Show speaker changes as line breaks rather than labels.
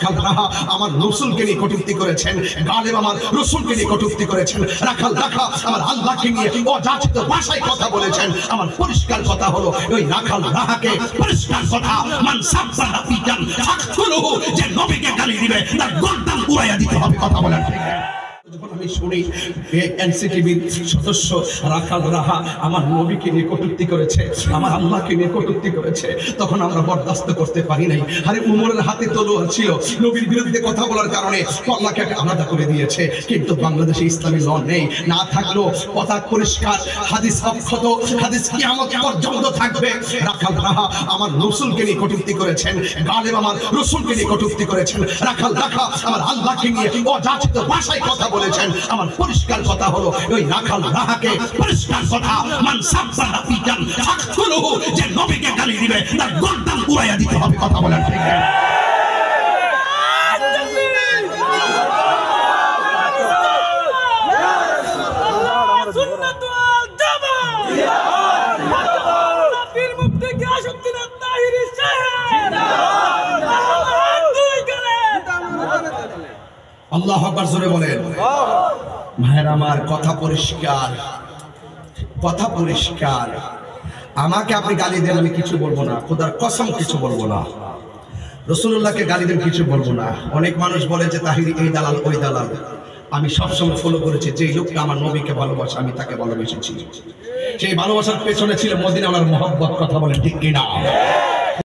রাখাল রাহা আমার রসুলকে নিয়ে কটূক্তি করেছেন, গালেব আমার রসুলকে নিয়ে কটূক্তি করেছেন, রাখাল রাখা আমার আল্লাহকে নিয়ে অযাচিত ভাষায় কথা বলেছেন। আমার পরিষ্কার কথা হলো ওই রাখাল রাহাকে পরিষ্কার কথা, মান সাব্বা নাবিয়ান ফাকতুলুহু, যে নবীকে গালি দিবে তার গর্দান উড়াইয়া দিতে হবে। কথা বলেন ঠিক না? যখন আমি শুনি এনসিটিভির সদস্য রাখাল রাহা আমার নবীকে নিয়ে কটূক্তি করেছে, আমার আল্লাহকে নিয়ে কটূক্তি করেছে, তখন আমরা বরদাস্ত করতে পারি নাই। আরে উমরের হাতে তলোয়ার ছিল, নবীর বিরুদ্ধে কথা বলার কারণে আল্লাহকে আলাদা করে দিয়েছে, কিন্তু বাংলাদেশে ইসলামী ল নেই। না থাকলেও কথা পরিষ্কার, হাদিস অক্ষত, হাদিস কিয়ামত পর্যন্ত থাকবে। রাখাল রাহা আমার রসুলকে নিয়ে কটূক্তি করেছেন, গালেব আমার রসুলকে নিয়ে কটূক্তি করেছেন, রাখাল রাখা আমার আল্লাহকে নিয়ে অযাচিত ভাষায় কথা বলেছেন। আমার পরিষ্কার কথা হলো ওই রাখাল রাহাকে পরিষ্কার কথা, মান সাব্বা নাবিয়ান ফাকতুলুহু, যে নবীকে গালি দিবে তার গর্দান উড়াইয়া দিতে হবে। কথা বলেন ঠিক না? আল্লাহু আকবার জোরে বলেন। ভাইরা আমার, কথা পরিষ্কার, কথা পরিষ্কার। আমাকে আপনি গালি দেন, আমি কিছু বলবো না, খোদার কসম কিছু বলবো না। রাসূলুল্লাহকে গালি দেন, কিছু বলবো না। অনেক মানুষ বলে যে তাহিরি এই দালাল ওই দালাল। আমি সবসময় ফলো করেছি যে লোকটা আমার নবীকে ভালোবাসে আমি তাকে ভালোবেসেছি। সেই ভালোবাসার পেছনে ছিল মদিনাওয়ালার মহব্বত। কথা বলেন ঠিক কিনা?